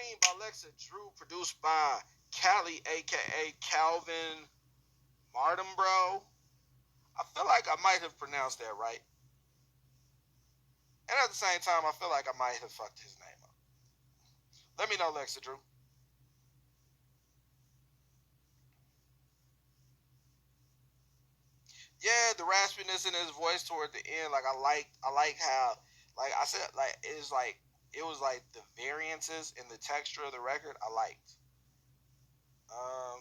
Ring by LeXXah Drew, produced by Callie, aka Calvin Mardenbro. I feel like I might have pronounced that right. And at the same time, I feel like I might have fucked his name up. Let me know, LeXXah Drew. Yeah, the raspiness in his voice toward the end, like I like how, like I said, like it was like the variances in the texture of the record I liked. Um,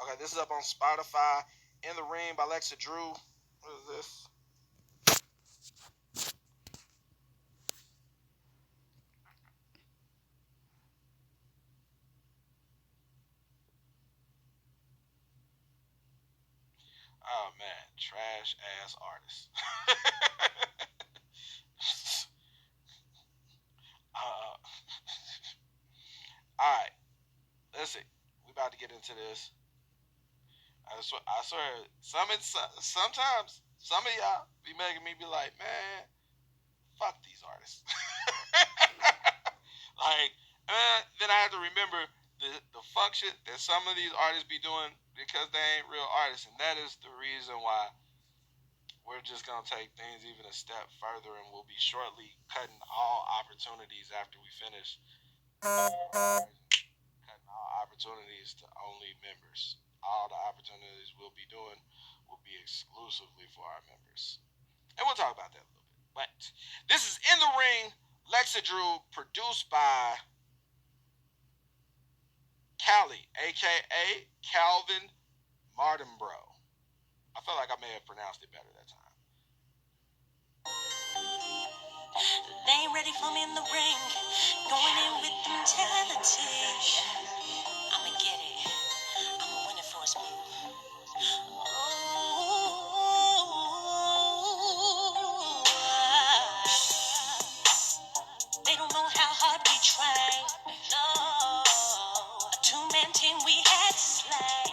okay, this is up on Spotify. In the Ring by LeXXah Drew. What is this? Oh man, trash ass artist. uh, all right, let's see. We about to get into this. I swear, sometimes some of y'all be making me be like, man, fuck these artists. Like, then I have to remember the fuck shit that some of these artists be doing because they ain't real artists, and that is the reason why we're just gonna take things even a step further, and we'll be shortly cutting all opportunities after we finish. Cutting all opportunities to only members. All the opportunities we'll be doing will be exclusively for our members. And we'll talk about that a little bit. But this is In the Ring, LeXXah Drew, produced by Callie, aka Calvin Mardenbro. I felt like I may have pronounced it better that time. They ain't ready for me in the ring. Going in with mentality. I'ma get it. I'ma win it for a smooth. They don't know how hard we tried. No. A two-man team we had to slay.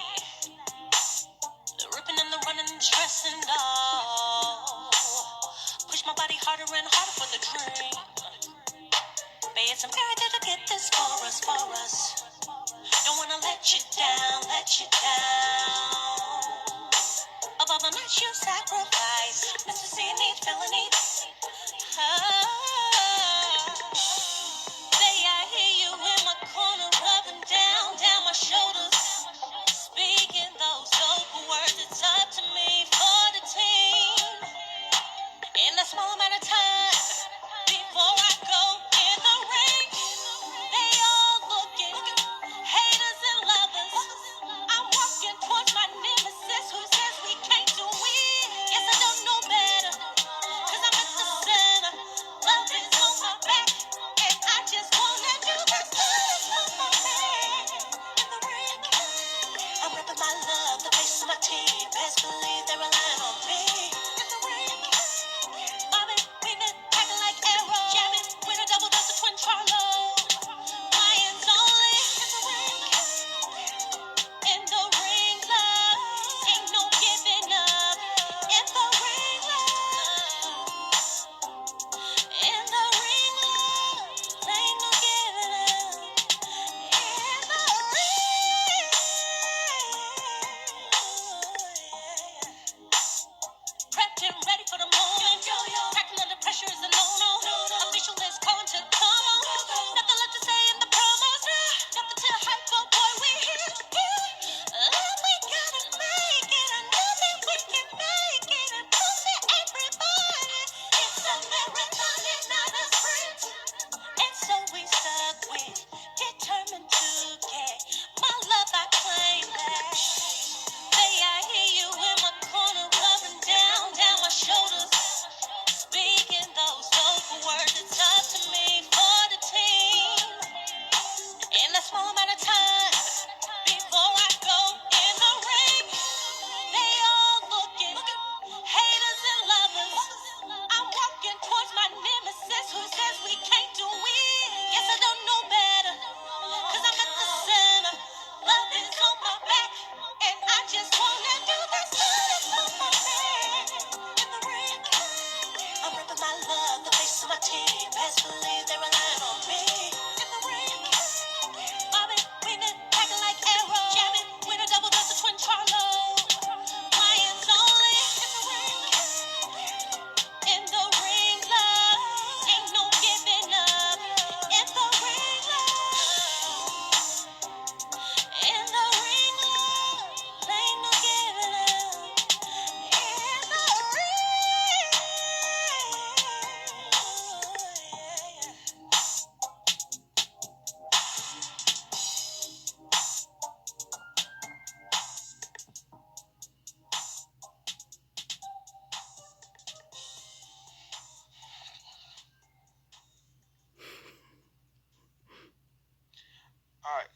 The ripping and the running, the stress and all. Push my body harder and harder for the dream. Made some character to get this for us, for us. Don't wanna let you down, let you down. Of all the nights you sacrifice, Mr. C needs felony. Say I hear you in my corner, rubbing down my shoulders. Speaking those dope words, it's up to me for the team. In a small amount of time, before I go in the ring, they all looking, haters and lovers. I'm walking towards my nemesis who says we can't do it. Yes, I don't know better, cause I'm at the center.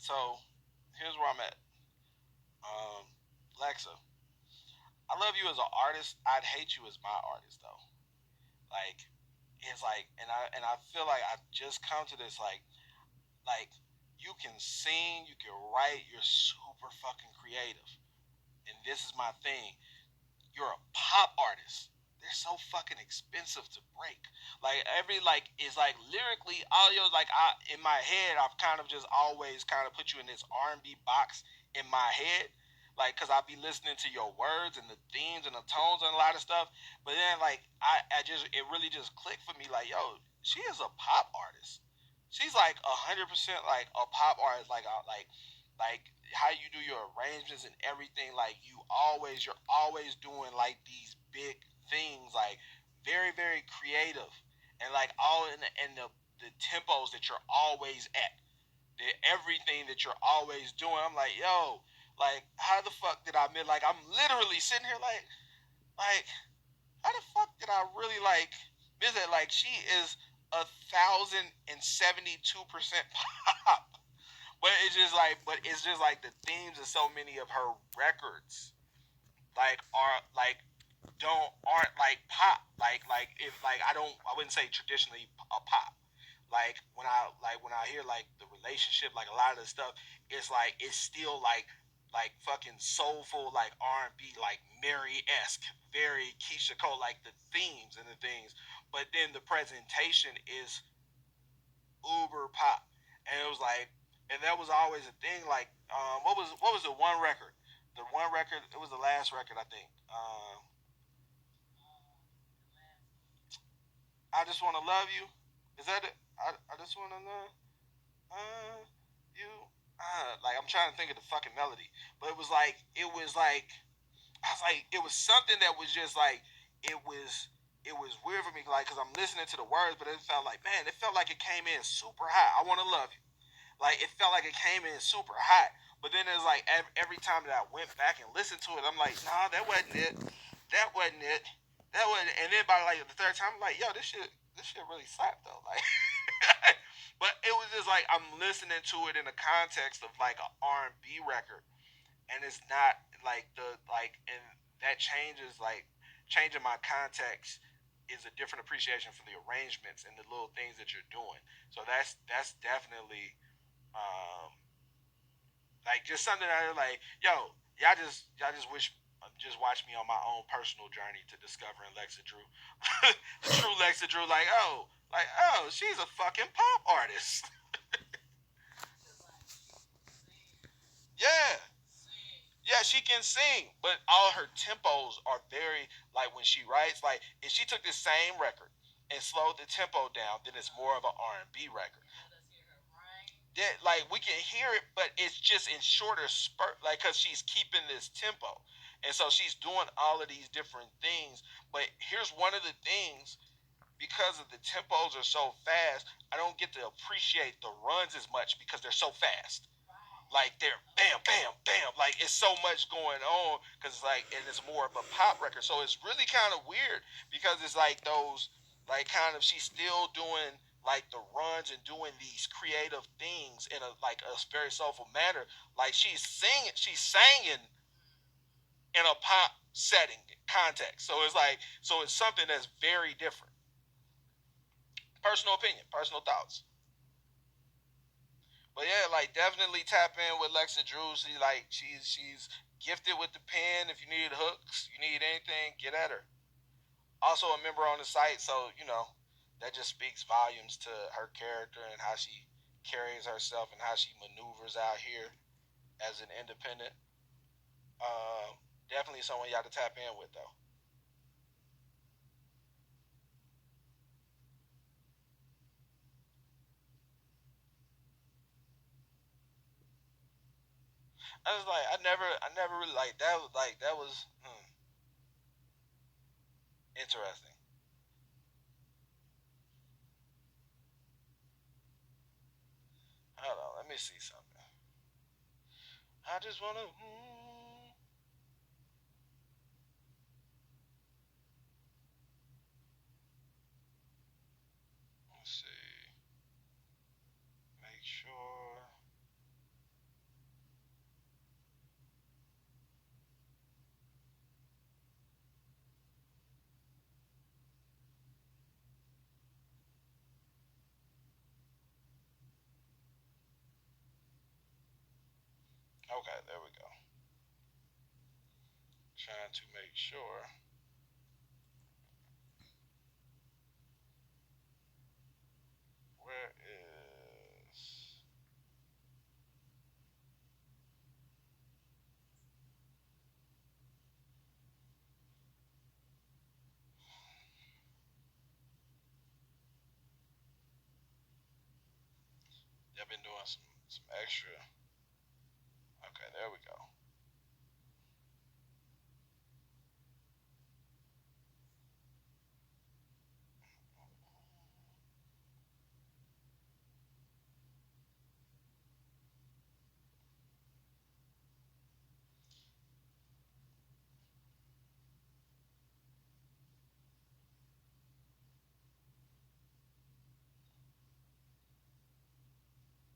So here's where I'm at. Lexa, I love you as an artist. I'd hate you as my artist though. Like it's like, and I feel like I just come to this like you can sing, you can write, you're super fucking creative, and this is my thing. You're a pop artist. They're so fucking expensive to break. Like every like is like lyrically audio. Like I in my head, I've kind of just always kind of put you in this R&B box in my head. Like, cause I be listening to your words and the themes and the tones and a lot of stuff. But then, like, I just it really just clicked for me. Like, yo, she is a pop artist. She's like 100% like a pop artist. Like how you do your arrangements and everything. Like you're always doing like these big things, like very creative, and like all in the tempos that you're always at, the everything that you're always doing. I'm like, yo, like how the fuck did I miss? Like I'm literally sitting here like how the fuck did I really like miss it? Like she is 1,072% pop. But it's just like the themes of so many of her records are like aren't like pop. Like if like I wouldn't say traditionally a pop. Like when I hear like the relationship, like a lot of the stuff, it's still like fucking soulful, like R&B, like Mary esque, very Keisha Cole, like the themes and the things. But then the presentation is uber pop, and it was like, and that was always a thing. Like, what was the one record? The one record, it was the last record, I think. I just want to love you. Is that it? I just want to love you. Like I'm trying to think of the fucking melody, but it was like I was like it was something that was just like it was it was weird for me, like because I'm listening to the words, but it felt like, man, it felt like it came in super high. I want to love you. Like it felt like it came in super hot. But then it's like every time that I went back and listened to it, I'm like, nah, that wasn't it. That wasn't it. That wasn't. And then by like the third time, I'm like, yo, this shit really slapped though. Like, but it was just like I'm listening to it in the context of like an R&B record, and it's not like and that changes like changing my context is a different appreciation for the arrangements and the little things that you're doing. So that's definitely um, like just something that are like, yo, y'all just wish just watch me on my own personal journey to discovering LeXXah Drew, the true LeXXah Drew. Like, oh, she's a fucking pop artist. Yeah, yeah, she can sing, but all her tempos are very like when she writes. Like if she took this same record and slowed the tempo down, then it's more of an R&B record. That like we can hear it, but it's just in shorter spurt, like because she's keeping this tempo, and so she's doing all of these different things. But here's one of the things: because of the tempos are so fast, I don't get to appreciate the runs as much because they're so fast. Like they're bam, bam, bam. Like it's so much going on because like, and it's more of a pop record, so it's really kind of weird because it's like those, like kind of she's still doing like the runs and doing these creative things in a very soulful manner. Like she's singing in a pop setting context. So it's something that's very different. Personal opinion, personal thoughts. But yeah, like definitely tap in with LeXXah Drew. She's gifted with the pen. If you need hooks, you need anything, get at her. Also a member on the site, so that just speaks volumes to her character and how she carries herself and how she maneuvers out here as an independent. Definitely someone you have to tap in with though. I was like, I never really like that. Was like that was interesting. Hold on, let me see something. I just wanna. Let's see. Make sure. Okay, there we go. Trying to make sure. Where is? I've been doing some extra. Okay, there we go.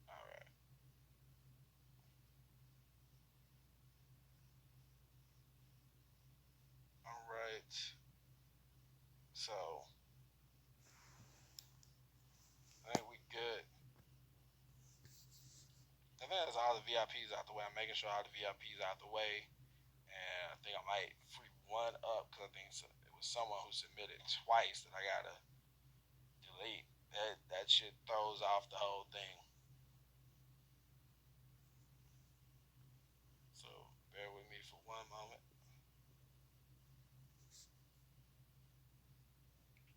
All right. All right. So I think we good. I think that's all the VIPs out the way. I'm making sure all the VIPs out the way, and I think I might free one up because I think it was someone who submitted twice that I gotta delete. That shit throws off the whole thing. So bear with me for one moment.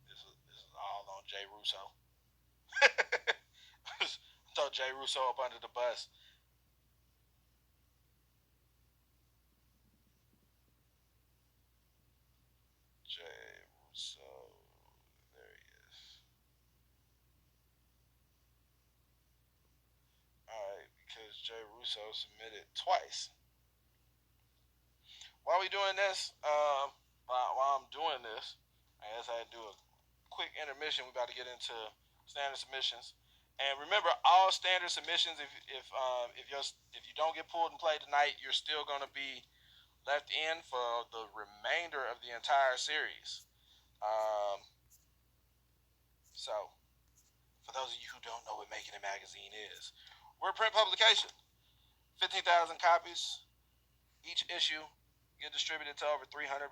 This is all on Jay Russo. Throw Jay Russo up under the bus. Jay Russo. There he is. Alright, because Jay Russo submitted twice. While we doing this, while I'm doing this, I guess I do a quick intermission. We're about to get into standard submissions. And remember, all standard submissions. If you don't get pulled and played tonight, you're still going to be left in for the remainder of the entire series. Um, so, for those of you who don't know what Making It Magazine is, we're a print publication. 15,000 copies each issue get distributed to over 300